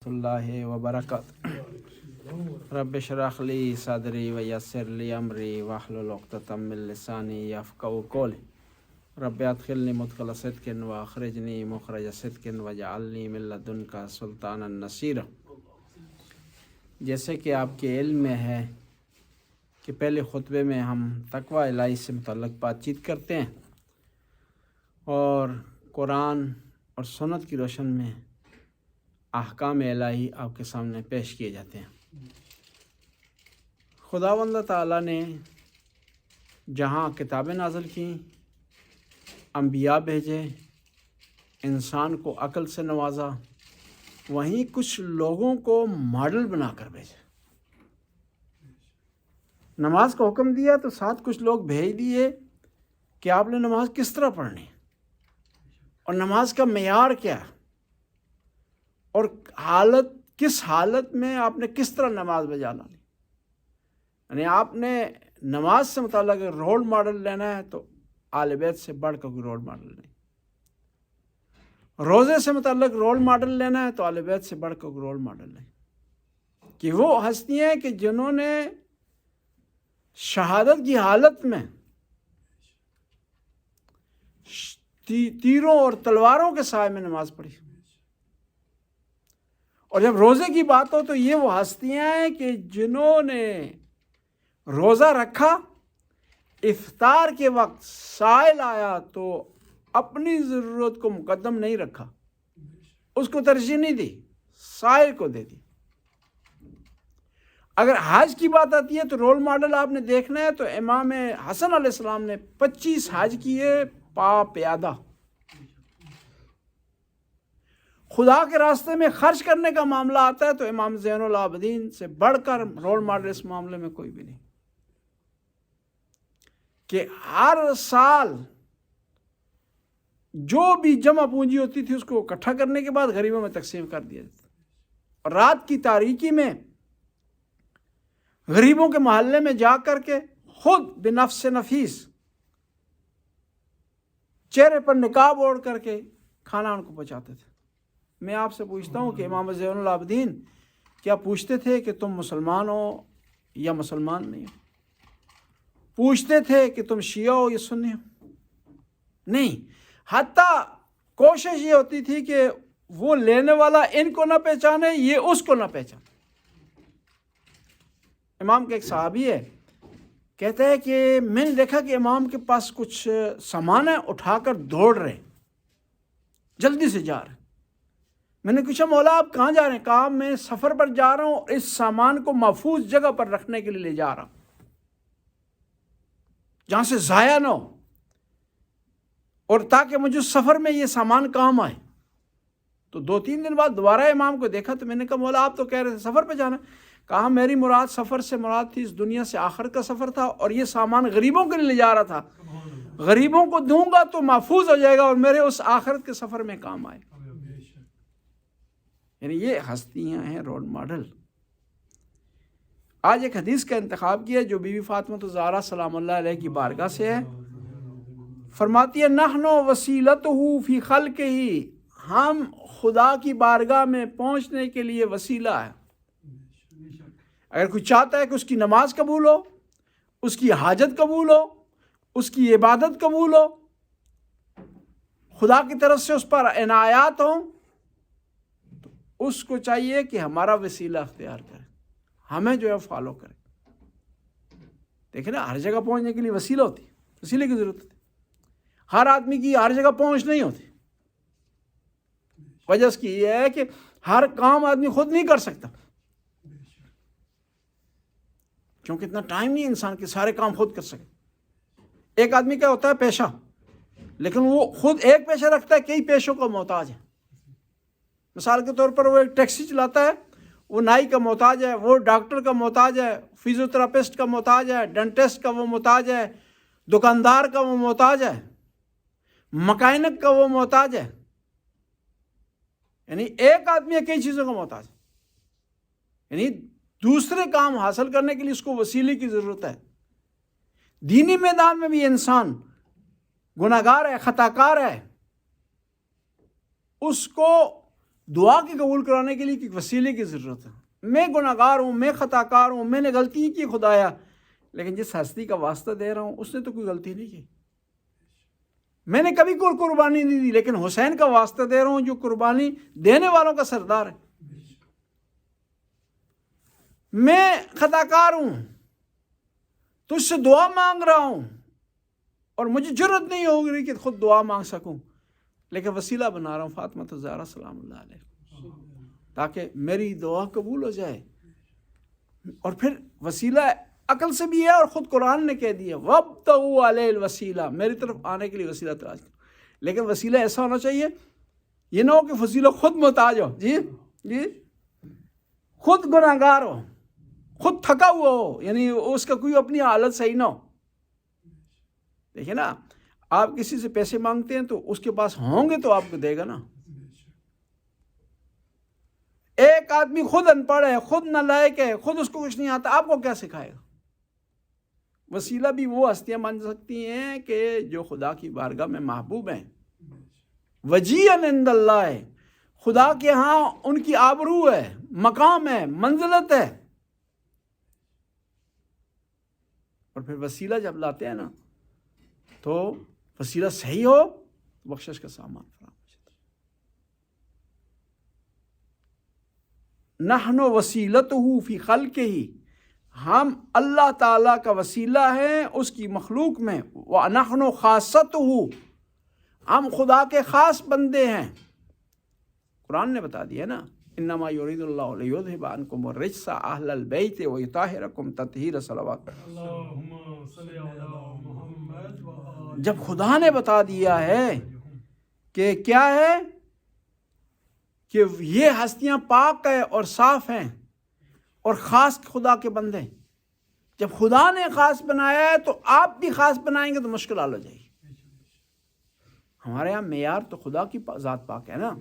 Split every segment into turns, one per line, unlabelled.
اللہ وبرکاتہ رب اشرح لی صدری ویسر لی امری واحلل عقدۃ من لسانی یفقهوا قولی رب ادخلنی مدخل صدق واخرجنی مخرج صدق واجعلنی من لدنک سلطانا نصیرا۔ جیسے کہ آپ کے علم میں ہے کہ پہلے خطبے میں ہم تقوی الہی سے متعلق بات چیت کرتے ہیں اور قرآن اور سنت کی روشن میں احکام الہی آپ کے سامنے پیش کیے جاتے ہیں۔ خداوند تعالیٰ نے جہاں کتابیں نازل کیں، انبیاء بھیجے، انسان کو عقل سے نوازا، وہیں کچھ لوگوں کو ماڈل بنا کر بھیجے۔ نماز کا حکم دیا تو ساتھ کچھ لوگ بھیج دیے کہ آپ نے نماز کس طرح پڑھنی اور نماز کا معیار کیا ہے اور کس حالت میں آپ نے کس طرح نماز بجا لانی۔ یعنی آپ نے نماز سے متعلق رول ماڈل لینا ہے تو آل بیت سے بڑھ کر کوئی رول ماڈل نہیں۔ روزے سے متعلق رول ماڈل لینا ہے تو آل بیت سے بڑھ کر کوئی رول ماڈل نہیں، کہ وہ ہستیاں کہ جنہوں نے شہادت کی حالت میں تیروں اور تلواروں کے سائے میں نماز پڑھی۔ اور جب روزے کی بات ہو تو یہ وہ ہستیاں ہیں کہ جنہوں نے روزہ رکھا، افطار کے وقت سائل آیا تو اپنی ضرورت کو مقدم نہیں رکھا، اس کو ترجیح نہیں دی، سائل کو دے دی۔ اگر حج کی بات آتی ہے تو رول ماڈل آپ نے دیکھنا ہے تو امام حسن علیہ السلام نے 25 حج کیے پا پیادہ۔ خدا کے راستے میں خرچ کرنے کا معاملہ آتا ہے تو امام زین العابدین سے بڑھ کر رول ماڈل اس معاملے میں کوئی بھی نہیں، کہ ہر سال جو بھی جمع پونجی ہوتی تھی اس کو اکٹھا کرنے کے بعد غریبوں میں تقسیم کر دیا جاتا، اور رات کی تاریکی میں غریبوں کے محلے میں جا کر کے خود بنفس نفیس چہرے پر نقاب اوڑھ کر کے کھانا ان کو پہنچاتے تھے۔ میں آپ سے پوچھتا ہوں کہ امام زین العابدین کیا پوچھتے تھے کہ تم مسلمان ہو یا مسلمان نہیں ہو؟ پوچھتے تھے کہ تم شیعہ ہو یا سنی ہو؟ نہیں، حتیٰ کوشش یہ ہوتی تھی کہ وہ لینے والا ان کو نہ پہچانے، یہ اس کو نہ پہچانے۔ امام کے ایک صحابی ہے، کہتا ہے کہ میں نے دیکھا کہ امام کے پاس کچھ سامان ہے، اٹھا کر دوڑ رہے، جلدی سے جا رہے۔ میں نے پوچھا مولا آپ کہاں جا رہے ہیں؟ کہا میں سفر پر جا رہا ہوں، اس سامان کو محفوظ جگہ پر رکھنے کے لیے لے جا رہا ہوں جہاں سے ضائع نہ ہو، اور تاکہ مجھے سفر میں یہ سامان کام آئے۔ تو 2-3 دن بعد دوبارہ امام کو دیکھا تو میں نے کہا مولا آپ تو کہہ رہے تھے سفر پہ جانا۔ کہا میری مراد سفر سے مراد تھی اس دنیا سے آخرت کا سفر تھا، اور یہ سامان غریبوں کے لیے لے جا رہا تھا، غریبوں کو دوں گا تو محفوظ ہو جائے گا اور میرے اس آخرت کے سفر میں کام آئے۔ یعنی یہ ہستیاں ہیں رول ماڈل۔ آج ایک حدیث کا انتخاب کیا جو بی بی فاطمہ الزہرا سلام اللہ علیہ کی بارگاہ سے ہے۔ فرماتی ہے نحن وسیلتہ فی خلقہ، ہم خدا کی بارگاہ میں پہنچنے کے لیے وسیلہ ہے۔ اگر کوئی چاہتا ہے کہ اس کی نماز قبول ہو، اس کی حاجت قبول ہو، اس کی عبادت قبول ہو، خدا کی طرف سے اس پر عنایات ہوں، تو اس کو چاہیے کہ ہمارا وسیلہ اختیار کرے، ہمیں جو ہے فالو کرے۔ دیکھیں نا، ہر جگہ پہنچنے کے لیے وسیلہ ہوتی ہے، وسیلے کی ضرورت ہوتی ہے۔ ہر آدمی کی ہر جگہ پہنچ نہیں ہوتی۔ وجہ اس کی یہ ہے کہ ہر کام آدمی خود نہیں کر سکتا، کیونکہ اتنا ٹائم نہیں انسان کے سارے کام خود کر سکے۔ ایک آدمی کا ہوتا ہے پیشہ، لیکن وہ خود ایک پیشہ رکھتا ہے، کئی پیشوں کا محتاج ہے۔ مثال کے طور پر وہ ایک ٹیکسی چلاتا ہے، وہ نائی کا محتاج ہے، وہ ڈاکٹر کا محتاج ہے، فزیوتھراپسٹ کا محتاج ہے، ڈینٹسٹ کا وہ محتاج ہے، دکاندار کا وہ محتاج ہے، مکینک کا وہ محتاج ہے۔ یعنی ایک آدمی کئی چیزوں کا محتاج ہے، یعنی دوسرے کام حاصل کرنے کے لیے اس کو وسیلے کی ضرورت ہے۔ دینی میدان میں بھی انسان گناہگار ہے، خطا کار ہے، اس کو دعا کے قبول کرانے کے لیے ایک وسیلے کی ضرورت ہے. میں گناہ گار ہوں، میں خطا کار ہوں، میں نے غلطی کی خدایا، لیکن جس ہستی کا واسطہ دے رہا ہوں اس نے تو کوئی غلطی نہیں کی. میں نے کبھی کوئی قربانی نہیں دی، لیکن حسین کا واسطہ دے رہا ہوں جو قربانی دینے والوں کا سردار ہے. میں خطا کار ہوں، تجھ سے دعا مانگ رہا ہوں، اور مجھے جرت نہیں ہوگی کہ خود دعا مانگ سکوں، لیکن وسیلہ بنا رہا ہوں فاطمہ الزہرا سلام اللہ علیہ، تاکہ میری دعا قبول ہو جائے. اور پھر وسیلہ عقل سے بھی ہے، اور خود قرآن نے کہہ دیا وابتغوا علیہ الوسیلہ، میری طرف آنے کے لیے وسیلہ تلاش کرو. لیکن وسیلہ ایسا ہونا چاہیے، یہ نہ ہو کہ وسیلہ خود محتاج ہو، جی خود گناہ گار ہو، خود تھکا ہوا ہو، یعنی اس کا کوئی اپنی حالت صحیح نہ ہو. دیکھیں نا، آپ کسی سے پیسے مانگتے ہیں تو اس کے پاس ہوں گے تو آپ کو دے گا نا. ایک آدمی خود ان پڑھ ہے، خود نالائق ہے، خود اس کو کچھ نہیں آتا، آپ کو کیا سکھائے گا؟ وسیلہ بھی وہ ہستیاں بن سکتی ہیں کہ جو خدا کی بارگاہ میں محبوب ہیں، وجیہاً عند اللہ ہے، خدا کے ہاں ان کی آبرو ہے، مقام ہے، منزلت ہے. اور پھر وسیلہ جب لاتے ہیں نا تو وسیلہ صحیح ہو تو بخشش کا سامان فراہم ہو جاتا ہے. نحن وسیلتہ فی خلقہ، ہم اللہ تعالیٰ کا وسیلہ ہیں اس کی مخلوق میں. وَنَحْنُ خَاصَّتُهُ، ہم خدا کے خاص بندے ہیں. قرآن نے بتا دیا نا، انما یرید اللہ لیذھب عنکم الرجس اہل البیت ویطہرکم تطہیرا. صلوات. جب خدا نے بتا دیا ہے کہ کیا ہے کہ یہ ہستیاں پاک ہے اور صاف ہیں اور خاص خدا کے بندے، جب خدا نے خاص بنایا ہے تو آپ بھی خاص بنائیں گے تو مشکل حل ہو جائے گی. ہمارے یہاں معیار تو خدا کی ذات پاک ہے نا.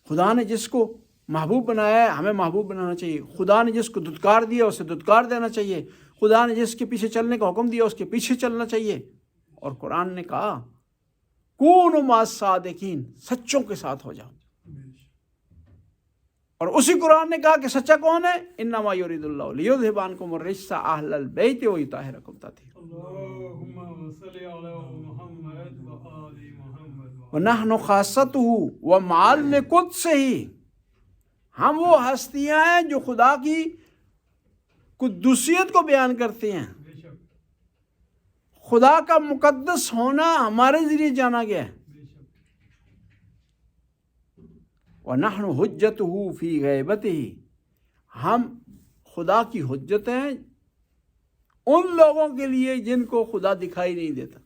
خدا نے جس کو محبوب بنایا ہے ہمیں محبوب بنانا چاہیے. خدا نے جس کو دھتکار دیا اسے دھتکار دینا چاہیے. خدا نے جس کے پیچھے چلنے کا حکم دیا اس کے پیچھے چلنا چاہیے. اور قرآن نے کہا کونوا مع الصادقین، سچوں کے ساتھ ہو جاؤ. اور اسی قرآن نے کہا کہ سچا کون ہے؟ انما یرید اللہ لیذھب عنکم الرجس اہل البیت ویطہرکم تطہیرا. وَنَحْنُ خَاصَّتُهُ وَمَعَلِّ قُدْسِهِ، ہم وہ ہستیاں ہیں جو خدا کی قدوسیت کو بیان کرتے ہیں. خدا کا مقدس ہونا ہمارے ذریعے جانا گیا ہے. وَنَحْنُ حُجَّتُهُ فِي غَیبَتِهِ، ہم خدا کی حجت ہیں ان لوگوں کے لیے جن کو خدا دکھائی نہیں دیتا.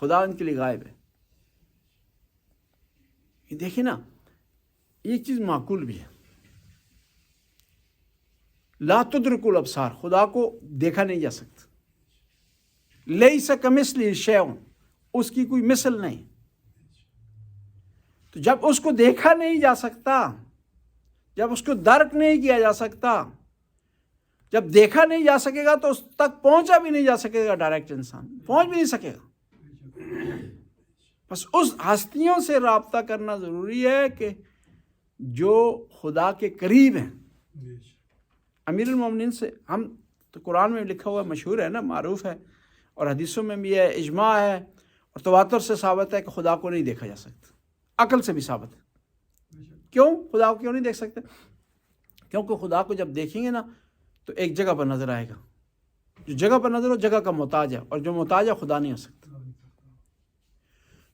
خدا ان کے لیے غائب ہے. یہ دیکھیں نا، یہ چیز معقول بھی ہے. لا تدرک الابصار، خدا کو دیکھا نہیں جا سکتا. لیس کمثلہ شیء، اس کی کوئی مثل نہیں. تو جب اس کو دیکھا نہیں جا سکتا، جب اس کو درک نہیں کیا جا سکتا، جب دیکھا نہیں جا سکے گا تو اس تک پہنچا بھی نہیں جا سکے گا. ڈائریکٹ انسان پہنچ بھی نہیں سکے گا. بس اس ہستیوں سے رابطہ کرنا ضروری ہے کہ جو خدا کے قریب ہیں. امیر المومنین سے ہم تو قرآن میں لکھا ہوا مشہور ہے نا، معروف ہے، اور حدیثوں میں بھی ہے، اجماع ہے، اور تواتر سے ثابت ہے کہ خدا کو نہیں دیکھا جا سکتا. عقل سے بھی ثابت ہے. کیوں خدا کو کیوں نہیں دیکھ سکتے؟ کیونکہ خدا کو جب دیکھیں گے نا تو ایک جگہ پر نظر آئے گا. جو جگہ پر نظر ہو جگہ کا محتاج ہے، اور جو محتاج ہے خدا نہیں ہو سکتا.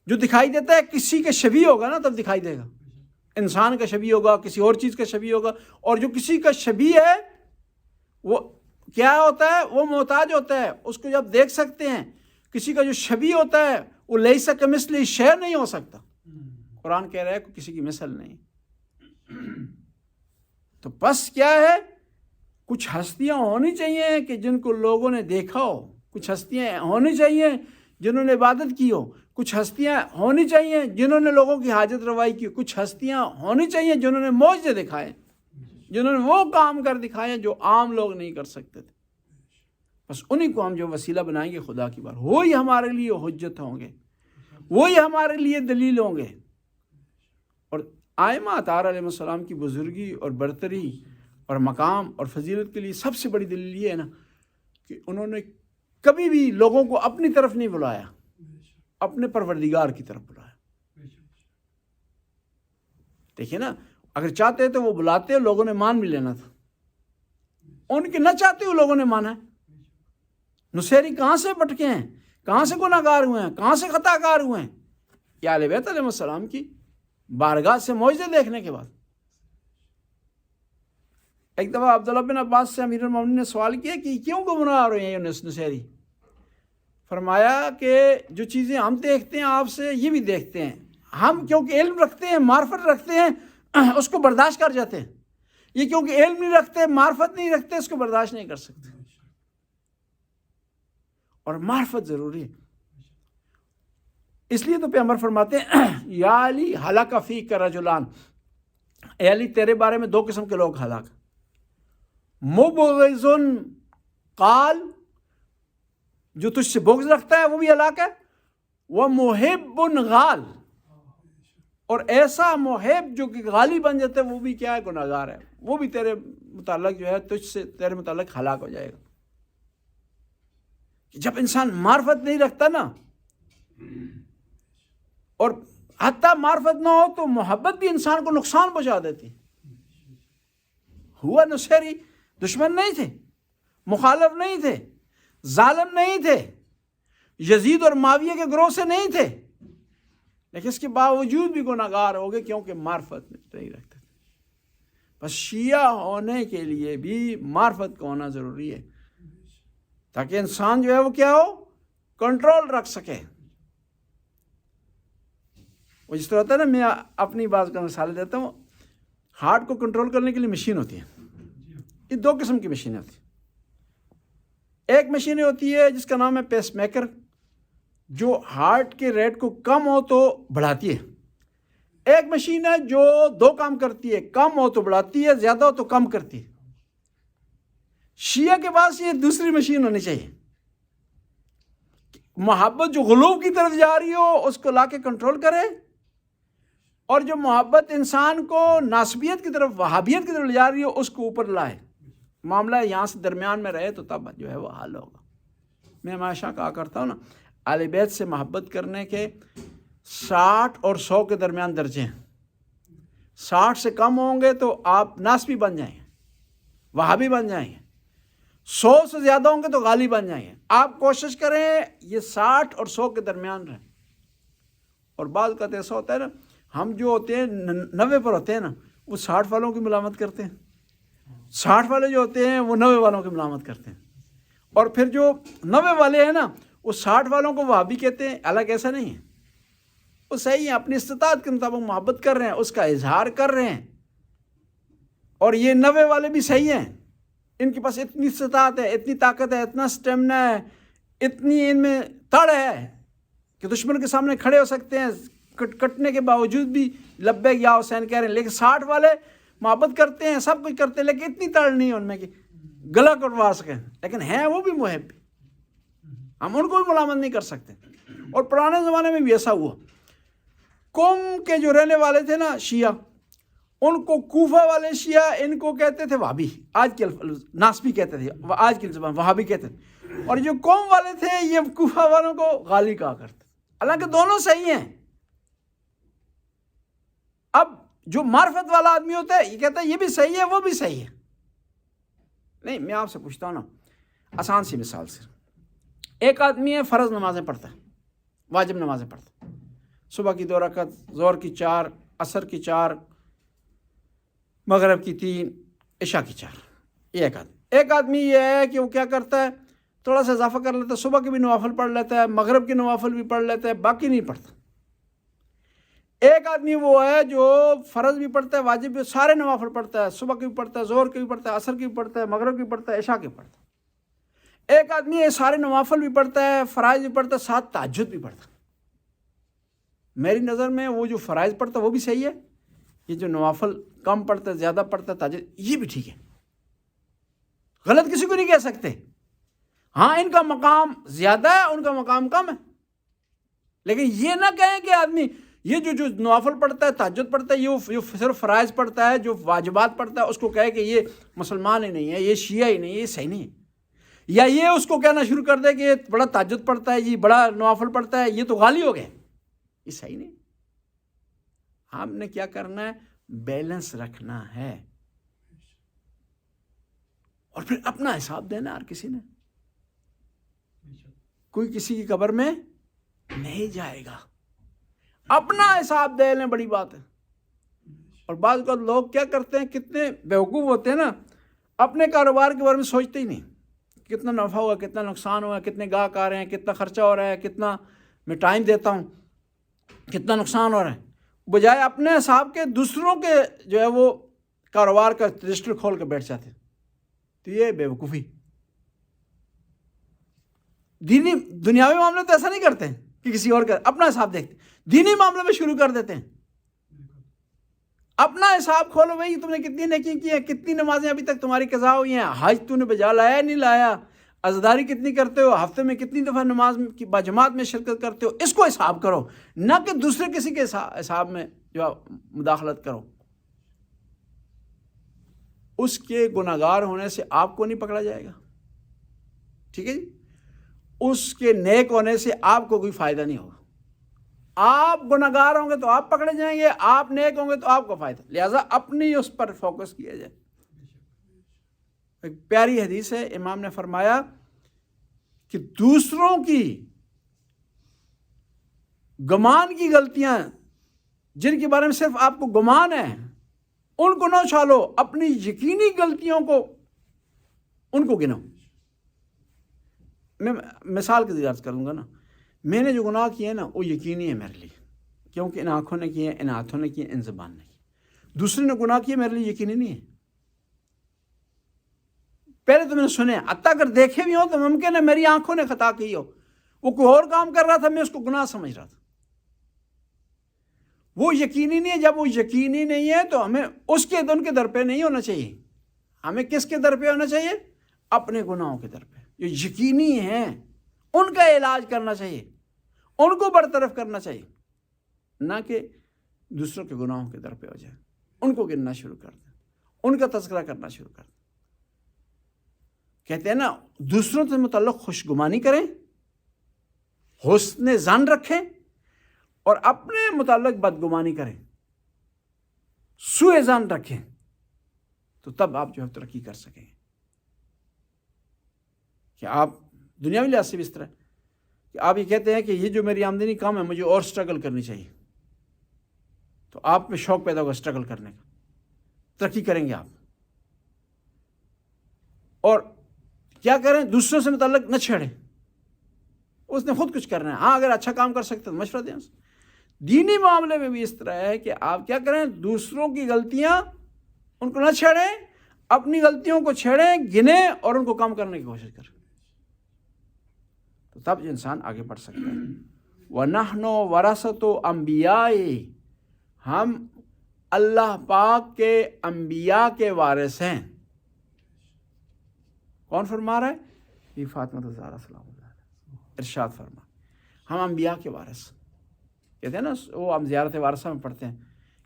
جو دکھائی دیتا ہے کسی کے شبیہ ہوگا نا تب دکھائی دے گا. انسان کا شبیہ ہوگا، کسی اور چیز کا شبیہ ہوگا. اور جو کسی کا شبیہ ہے وہ کیا ہوتا ہے؟ وہ محتاج ہوتا ہے. اس کو جب دیکھ سکتے ہیں. کسی کا جو شبیہ ہوتا ہے وہ لیس کمثلہ شیء نہیں ہو سکتا. قرآن کہہ رہا ہے کہ کسی کی مثل نہیں. تو بس کیا ہے، کچھ ہستیاں ہونی چاہیے کہ جن کو لوگوں نے دیکھا ہو. کچھ ہستیاں ہونی چاہیے جنہوں نے عبادت کی ہو. کچھ ہستیاں ہونی چاہیے جنہوں نے لوگوں کی حاجت روائی کی. کچھ ہستیاں ہونی چاہیے جنہوں نے معجزے دکھائے، جنہوں نے وہ کام کر دکھائے جو عام لوگ نہیں کر سکتے تھے. بس انہی کو ہم جو وسیلہ بنائیں گے خدا کی بار، وہی ہمارے لیے حجت ہوں گے، وہی ہمارے لیے دلیل ہوں گے. اور ائمہ اطہار علیہ السلام کی بزرگی اور برتری اور مقام اور فضیلت کے لیے سب سے بڑی دلیل یہ ہے نا کہ انہوں نے کبھی بھی لوگوں کو اپنی طرف نہیں بلایا، اپنے پروردگار کی طرف بلایا۔ دیکھیے نا، اگر چاہتے تو وہ بلاتے، لوگوں نے مان بھی لینا تھا، ان کے نہ چاہتے ہوئے لوگوں نے مانا ہے۔ نصیری کہاں سے بٹکے ہیں، کہاں سے گناہ گار ہوئے ہیں، کہاں سے خطا کار ہوئے ہیں؟ یہ اہل بیت علیہ السلام کی بارگاہ سے معجزے دیکھنے کے بعد۔ ایک دفعہ عبداللہ بن عباس سے امیر المومنین نے سوال کیا کہ کیوں گمراہ ہو رہے ہیں یہ نصیری؟ فرمایا کہ جو چیزیں ہم دیکھتے ہیں آپ سے یہ بھی دیکھتے ہیں، ہم کیونکہ علم رکھتے ہیں، معرفت رکھتے ہیں، اس کو برداشت کر جاتے ہیں، یہ کیونکہ علم نہیں رکھتے، معرفت نہیں رکھتے، اس کو برداشت نہیں کر سکتے۔ اور معرفت ضروری ہے، اس لیے تو پیغمبر فرماتے ہیں یا علی ہلاک فیک رجلان، اے علی تیرے بارے میں 2 قسم کے لوگ ہلاک، مبغض قال جو تجھ سے بغض رکھتا ہے وہ بھی ہلاک ہے، وہ محب غال، اور ایسا محب جو کہ غالی بن جاتا ہے وہ بھی کیا ہے، گناہ گار ہے، وہ بھی تیرے متعلق جو ہے تجھ سے تیرے متعلق ہلاک ہو جائے گا۔ جب انسان معرفت نہیں رکھتا نا، اور حتیٰ معرفت نہ ہو تو محبت بھی انسان کو نقصان پہنچا دیتی۔ ہوا نصیری دشمن نہیں تھے، مخالف نہیں تھے، ظالم نہیں تھے، یزید اور معاویہ کے گروہ سے نہیں تھے، لیکن اس کے باوجود بھی گناہ گار ہو گئے کیونکہ معرفت نہیں رکھتے تھے۔ بس شیعہ ہونے کے لیے بھی معرفت کا ہونا ضروری ہے، تاکہ انسان جو ہے وہ کیا ہو، کنٹرول رکھ سکے۔ وہ جس طرح ہوتا ہے نا، میں اپنی بات کا مثال دیتا ہوں، ہارٹ کو کنٹرول کرنے کے لیے مشین ہوتی ہے، یہ 2 قسم کی مشینیں ہوتی ہیں۔ ایک مشین ہوتی ہے جس کا نام ہے پیس میکر، جو ہارٹ کے ریٹ کو کم ہو تو بڑھاتی ہے۔ ایک مشین ہے جو 2 کام کرتی ہے، کم ہو تو بڑھاتی ہے، زیادہ ہو تو کم کرتی ہے۔ شیعہ کے پاس یہ دوسری مشین ہونی چاہیے، محبت جو غلو کی طرف جا رہی ہو اس کو لا کے کنٹرول کرے، اور جو محبت انسان کو ناسبیت کی طرف، وہابیت کی طرف لے جا رہی ہو اس کو اوپر لائے۔ معاملہ یہاں سے درمیان میں رہے تو تب جو ہے وہ حل ہوگا۔ میں ہمیشہ کہا کرتا ہوں نا، اہل بیت سے محبت کرنے کے 60 اور 100 کے درمیان درجے ہیں۔ 60 سے کم ہوں گے تو آپ ناسبی بن جائیں گے، وہابی بن جائیں گے، 100 سے زیادہ ہوں گے تو غالی بن جائیں گے۔ آپ کوشش کریں یہ 60 اور 100 کے درمیان رہیں۔ اور بعض کا ایسا ہوتا ہے نا، ہم جو ہوتے ہیں 90 پر ہوتے ہیں نا، وہ 60 والوں کی ملامت کرتے ہیں، 60 والے جو ہوتے ہیں وہ 90 والوں کی ملامت کرتے ہیں، اور پھر جو 90 والے ہیں نا وہ 60 والوں کو وہابی کہتے ہیں۔ حالانکہ ایسا نہیں ہے، وہ صحیح ہیں، اپنی استطاعت کے مطابق محبت کر رہے ہیں، اس کا اظہار کر رہے ہیں، اور یہ 90 والے بھی صحیح ہیں، ان کے پاس اتنی استطاعت ہے، اتنی طاقت ہے، اتنا سٹیمنا ہے، اتنی ان میں تڑ ہے کہ دشمن کے سامنے کھڑے ہو سکتے ہیں، کٹنے کے باوجود بھی لبیک یا حسین کہہ رہے ہیں۔ لیکن 60 والے محبت کرتے ہیں، سب کچھ کرتے ہیں، لیکن اتنی تڑ نہیں ہے ان میں کہ گلا کٹوا سکیں، لیکن ہیں وہ بھی محب، ہم ان کو بھی ملامت نہیں کر سکتے۔ اور پرانے زمانے میں بھی ایسا ہوا، قوم کے جو رہنے والے تھے نا شیعہ، ان کو کوفہ والے شیعہ ان کو کہتے تھے وہابی، آج کے ناسبی کہتے تھے، آج کی زبان وہابی کہتے تھے، اور جو قوم والے تھے یہ کوفہ والوں کو غالی کہا کرتے۔ حالانکہ دونوں صحیح ہیں۔ اب جو معرفت والا آدمی ہوتا ہے یہ کہتا ہے یہ بھی صحیح ہے وہ بھی صحیح ہے۔ نہیں، میں آپ سے پوچھتا ہوں نا، آسان سی مثال سے، ایک آدمی ہے فرض نمازیں پڑھتا ہے، واجب نمازیں پڑھتا ہے، صبح کی 2 رکعت، ظہر کی 4، عصر کی 4، مغرب کی 3، عشاء کی 4، یہ ایک آدمی یہ ہے کہ وہ کیا کرتا ہے، تھوڑا سا اضافہ کر لیتا ہے، صبح کے بھی نوافل پڑھ لیتا ہے، مغرب کے نوافل بھی پڑھ لیتا ہے، باقی نہیں پڑھتا۔ ایک آدمی وہ ہے جو فرض بھی پڑھتا ہے، واجب بھی، سارے نوافل پڑھتا ہے، صبح کے بھی پڑھتا ہے، ظہر کے بھی پڑھتا ہے، عصر کے بھی پڑھتا ہے، مغرب کے بھی پڑھتا ہے، عشاء کے بھی پڑھتا ہے۔ ایک آدمی یہ سارے نوافل بھی پڑھتا ہے، فرائض بھی پڑھتا ہے، ساتھ تہجد بھی پڑھتا ہے۔ میری نظر میں وہ جو فرائض پڑھتا ہے وہ بھی صحیح ہے، یہ جو نوافل کم پڑھتا ہے، زیادہ پڑھتا ہے، تہجد، یہ بھی ٹھیک ہے، غلط کسی کو نہیں کہہ سکتے۔ ہاں ان کا مقام زیادہ ہے، ان کا مقام کم ہے، لیکن یہ نہ کہیں کہ آدمی یہ جو نوافل پڑھتا ہے، تہجد پڑھتا ہے، یہ صرف فرائض پڑھتا ہے، جو واجبات پڑھتا ہے، اس کو کہے کہ یہ مسلمان ہی نہیں ہے، یہ شیعہ ہی نہیں ہے، یہ صحیح نہیں ہے، یا یہ اس کو کہنا شروع کر دے کہ یہ بڑا تہجد پڑھتا ہے، یہ بڑا نوافل پڑھتا ہے، یہ تو غالی ہو گئے، یہ صحیح نہیں۔ ہم نے کیا کرنا ہے؟ بیلنس رکھنا ہے، اور پھر اپنا حساب دینا۔ ہر کسی نے، کوئی کسی کی قبر میں نہیں جائے گا، اپنا حساب دے لیں، بڑی بات ہے۔ اور بعض اوقات لوگ کیا کرتے ہیں، کتنے بیوقوف ہوتے ہیں نا، اپنے کاروبار کے بارے میں سوچتے ہی نہیں، کتنا نفع ہوا، کتنا نقصان ہوا، کتنے گاہک آ رہے ہیں، کتنا خرچہ ہو رہا ہے، کتنا میں ٹائم دیتا ہوں، کتنا نقصان ہو رہا ہے، بجائے اپنے حساب کے دوسروں کے جو ہے وہ کاروبار کا رجسٹر کھول کے بیٹھ جاتے ہیں۔ تو یہ بیوقوفی۔ دینی دنیاوی معاملے تو ایسا نہیں کرتے ہیں کہ کسی اور کا، اپنا حساب دیکھتے، دینی معاملے میں شروع کر دیتے ہیں۔ اپنا حساب کھولو، بھائی تم نے کتنی نیکی کی ہے، کتنی نمازیں ابھی تک تمہاری قضا ہوئی ہیں، حج تو نے بجا لایا نہیں لایا، عزاداری کتنی کرتے ہو، ہفتے میں کتنی دفعہ نماز کی باجماعت میں شرکت کرتے ہو، اس کو حساب کرو، نہ کہ دوسرے کسی کے حساب میں جو مداخلت کرو۔ اس کے گناہگار ہونے سے آپ کو نہیں پکڑا جائے گا، ٹھیک ہے جی؟ اس کے نیک ہونے سے آپ کو کوئی فائدہ نہیں ہوگا۔ آپ گناہگار ہوں گے تو آپ پکڑے جائیں گے، آپ نیک ہوں گے تو آپ کو فائدہ، لہٰذا اپنی اس پر فوکس کیا جائے۔ ایک پیاری حدیث ہے، امام نے فرمایا کہ دوسروں کی گمان کی غلطیاں، جن کے بارے میں صرف آپ کو گمان ہے، ان کو نہ اچھالو، اپنی یقینی غلطیوں کو ان کو گنو۔ میں مثال کے ذریعے عرض کروں گا نا، میں نے جو گناہ کیے ہیں نا، وہ یقینی ہے میرے لیے، کیونکہ ان آنکھوں نے کیے، ان ہاتھوں نے کیے، ان زبان نے کیے۔ دوسرے نے گناہ کیے، میرے لیے یقینی نہیں ہے۔ پہلے تو میں نے سنے، حتیٰ اگر دیکھے بھی ہوں تو ممکن ہے میری آنکھوں نے خطا کی ہو، وہ کوئی اور کام کر رہا تھا، میں اس کو گناہ سمجھ رہا تھا۔ وہ یقینی نہیں ہے۔ جب وہ یقینی نہیں ہے تو ہمیں اس کے ان کے در پہ نہیں ہونا چاہیے، ہمیں کس کے در پہ ہونا چاہیے؟ اپنے گناہوں کے در پہ، جو یقینی ہیں ان کا علاج کرنا چاہیے، ان کو برطرف کرنا چاہیے، نہ کہ دوسروں کے گناہوں کے در پہ ہو جائے، ان کو گننا شروع کر دیں، ان کا تذکرہ کرنا شروع کر دیں۔ کہتے ہیں نا، دوسروں سے متعلق خوشگمانی کریں، حسن ظن رکھیں، اور اپنے متعلق بدگمانی کریں، سوء ظن رکھیں، تو تب آپ جو ہے ترقی کر سکیں گے۔ کہ آپ دنیاوی لحاظ سے بھی اس طرح کہ آپ یہ کہتے ہیں کہ یہ جو میری آمدنی کم ہے، مجھے اور سٹرگل کرنی چاہیے، تو آپ میں شوق پیدا ہوگا سٹرگل کرنے کا، ترقی کریں گے آپ۔ اور کیا کریں؟ دوسروں سے متعلق نہ چھیڑیں، اس نے خود کچھ کرنا ہے، ہاں اگر اچھا کام کر سکتے تو مشورہ دیں اسے۔ دینی معاملے میں بھی اس طرح ہے کہ آپ کیا کریں؟ دوسروں کی غلطیاں ان کو نہ چھیڑیں، اپنی غلطیوں کو چھیڑیں، گنیں، اور ان کو کم کرنے کی کوشش کریں، تو تب انسان آگے بڑھ سکتا ہے۔ وَنَحْنُ وَرَثَةُ أَنْبِيَاءِ، ہم اللہ پاک کے انبیاء کے وارث ہیں۔ کون فرما رہا ہے؟ یہ فاطمہ الزہرا سلام اللہ علیہ ارشاد فرما، ہم انبیاء کے وارث کہتے ہیں نا، وہ ہم زیارت وارثہ میں پڑھتے ہیں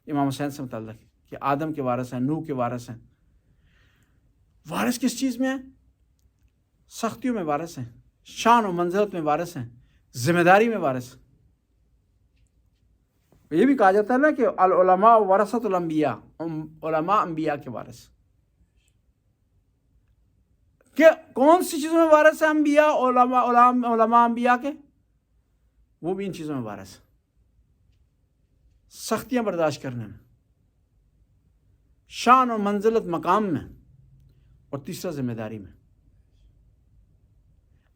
امام حسین سے متعلق کہ آدم کے وارث ہیں، نوح کے وارث ہیں۔ وارث کس چیز میں ہیں؟ سختیوں میں وارث ہیں، شان و منزلت میں وارث ہیں، ذمہ داری میں وارث ہیں۔ یہ بھی کہا جاتا ہے نا کہ العلماء ورثۃ الانبیاء، علماء انبیاء کے وارث۔ کہ کون سی چیزوں میں وارث ہیں انبیاء، علماء انبیاء کے؟ وہ بھی ان چیزوں میں وارث ہیں، سختیاں برداشت کرنے میں، شان و منزلت مقام میں، اور تیسرا ذمہ داری میں۔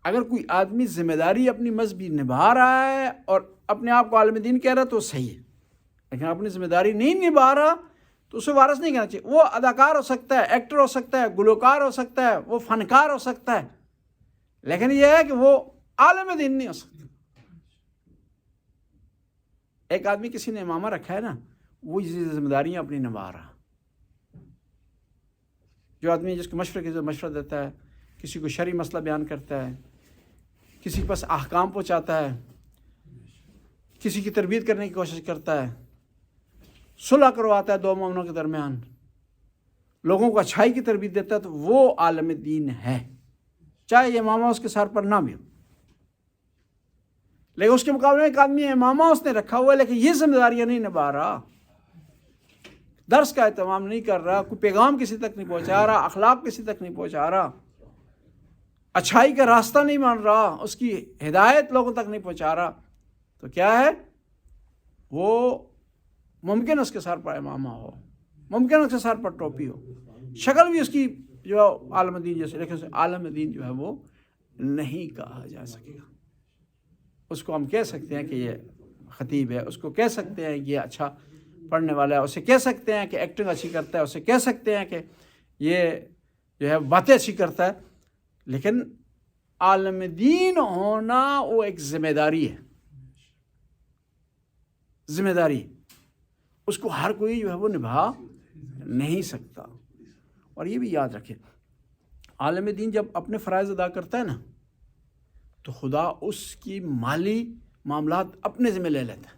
اگر کوئی آدمی ذمہ داری اپنی مذہبی نبھا رہا ہے اور اپنے آپ کو عالم دین کہہ رہا ہے تو صحیح ہے، لیکن اپنی ذمہ داری نہیں نبھا رہا تو اسے وارث نہیں کہنا چاہیے۔ وہ اداکار ہو سکتا ہے، ایکٹر ہو سکتا ہے، گلوکار ہو سکتا ہے، وہ فنکار ہو سکتا ہے، لیکن یہ ہے کہ وہ عالم دین نہیں ہو سکتا۔ ایک آدمی کسی نے امامہ رکھا ہے نا، وہ ذمہ داریاں اپنی نبھا رہا۔ جو آدمی جس کو مشورے کے مشورہ دیتا ہے، کسی کو شرعی مسئلہ بیان کرتا ہے، کسی کے پاس احکام پہنچاتا ہے، کسی کی تربیت کرنے کی کوشش کرتا ہے، صلح کرواتا ہے دو مومنوں کے درمیان، لوگوں کو اچھائی کی تربیت دیتا ہے، تو وہ عالم دین ہے، چاہے یہ امامہ اس کے سر پر نہ بھی ہو۔ لیکن اس کے مقابلے میں ایک آدمی امامہ اس نے رکھا ہوا ہے لیکن یہ ذمہ داریاں نہیں نبھا رہا، درس کا اہتمام نہیں کر رہا، کوئی پیغام کسی تک نہیں پہنچا رہا، اخلاق کسی تک نہیں پہنچا رہا، اچھائی کا راستہ نہیں مان رہا، اس کی ہدایت لوگوں تک نہیں پہنچا رہا، تو کیا ہے، وہ ممکن اس کے سر پر امامہ ہو، ممکن اس کے سر پر ٹوپی ہو، شکل بھی اس کی جو عالم دین جیسے، لیکن اسے عالم دین جو ہے وہ نہیں کہا جا سکے گا۔ اس کو ہم کہہ سکتے ہیں کہ یہ خطیب ہے، اس کو کہہ سکتے ہیں کہ یہ اچھا پڑھنے والا ہے، اسے کہہ سکتے ہیں کہ ایکٹنگ اچھی کرتا ہے، اسے کہہ سکتے ہیں کہ یہ جو ہے باتیں اچھی کرتا ہے، لیکن عالم دین ہونا وہ ایک ذمہ داری ہے، ذمہ داری، اس کو ہر کوئی جو ہے وہ نبھا نہیں سکتا۔ اور یہ بھی یاد رکھے، عالم دین جب اپنے فرائض ادا کرتا ہے نا تو خدا اس کی مالی معاملات اپنے ذمہ لے لیتا ہے،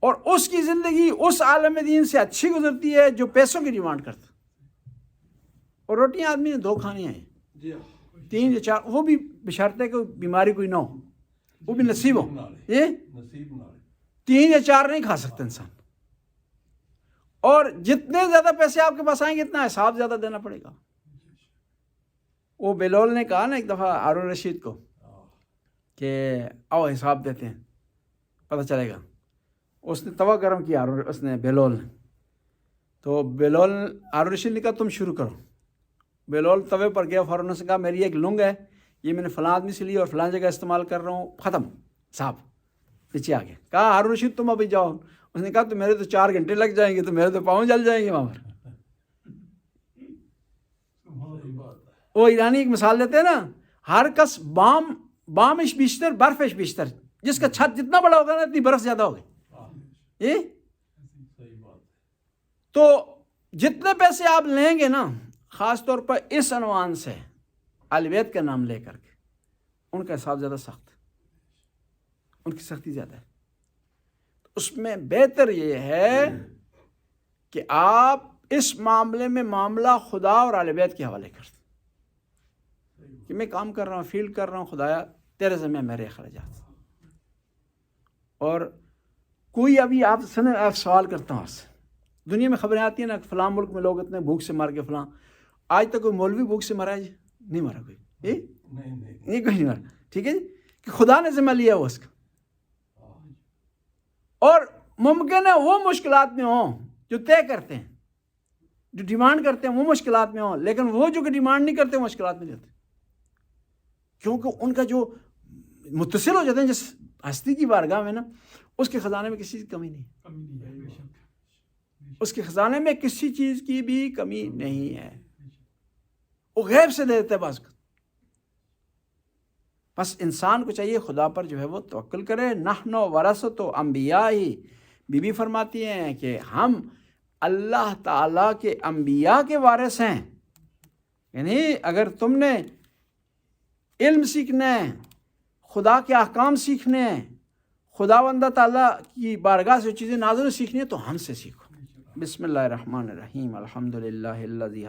اور اس کی زندگی اس عالم دین سے اچھی گزرتی ہے جو پیسوں کی ڈیمانڈ کرتا، اور روٹیاں آدمی نے دو کھانی ہیں، 3 یا 4، وہ بھی بشرطے کہ بیماری کوئی نہ ہو، وہ بھی نصیب ہو، یہ 3 یا 4 نہیں کھا سکتا انسان، اور جتنے زیادہ پیسے آپ کے پاس آئیں گے اتنا حساب زیادہ دینا پڑے گا۔ وہ بلول نے کہا نا ایک دفعہ ہارون رشید کو کہ آؤ حساب دیتے ہیں پتہ چلے گا، اس نے توا گرم کیا، اس نے بلول نے، تو بلول ہارون رشید نے کہا تم شروع کرو، بلول توے پر گیا، فوراً سے کہا میری ایک لنگ ہے، یہ میں نے فلاں آدمی سے لی اور فلاں جگہ استعمال کر رہا ہوں، ختم، صاحب نیچے آ گیا۔ کہا ہارون رشید تم ابھی جاؤ، اس نے کہا تو میرے تو 4 گھنٹے لگ جائیں گے، تو میرے تو پاؤں جل جائیں گے وہاں پر۔ وہ ایرانی ایک مثال دیتے ہیں نا، ہر کس بامش بیشتر برفش بیشتر، جس کا چھت جتنا بڑا ہوگا نا اتنی برف زیادہ ہوگی۔ یہ تو جتنے پیسے آپ لیں گے نا، خاص طور پر اس عنوان سے اہل بیت کا نام لے کر کے، ان کا حساب زیادہ سخت ہے، ان کی سختی زیادہ ہے۔ اس میں بہتر یہ ہے کہ آپ اس معاملے میں معاملہ خدا اور اہل بیت کے حوالے کر دیں کہ میں کام کر رہا ہوں، فیل کر رہا ہوں، خدایا تیرے ذمہ میرے اخراجات۔ اور کوئی ابھی آپ سنیں، آپ سوال کرتا ہوں آپ سے، دنیا میں خبریں آتی ہیں نا، فلاں ملک میں لوگ اتنے بھوک سے مر گئے، فلاں، آج تک کوئی مولوی بھوک سے مرا ہے؟ نہیں مرا کوئی، نہیں کوئی نہیں مرا، ٹھیک ہے جی، کہ خدا نے ذمہ لیا ہوا اس کا۔ اور ممکن ہے وہ مشکلات میں ہوں جو طے کرتے ہیں، جو ڈیمانڈ کرتے ہیں وہ مشکلات میں ہوں، لیکن وہ جو کہ ڈیمانڈ نہیں کرتے مشکلات میں جاتے، کیونکہ ان کا جو متصل ہو جاتے ہیں جس ہستی کی بارگاہ میں نا، اس کے خزانے میں کسی چیز کی کمی نہیں، اس کے خزانے میں کسی چیز کی بھی کمی نہیں ہے، وہ غیب سے دے دیتا ہے بعض کو۔ بس انسان کو چاہیے خدا پر جو ہے وہ توکل کرے۔ نحن ورثۃ انبیاء، بی بی فرماتی ہیں کہ ہم اللہ تعالیٰ کے انبیاء کے وارث ہیں، یعنی اگر تم نے علم سیکھنا ہے، خدا کے احکام سیکھنے ہیں، خداوند تعالیٰ کی بارگاہ سے چیزیں نازل سیکھنی ہیں، تو ہم سے سیکھو۔ بسم اللہ الرحمن الرحیم، الحمدللہ الذی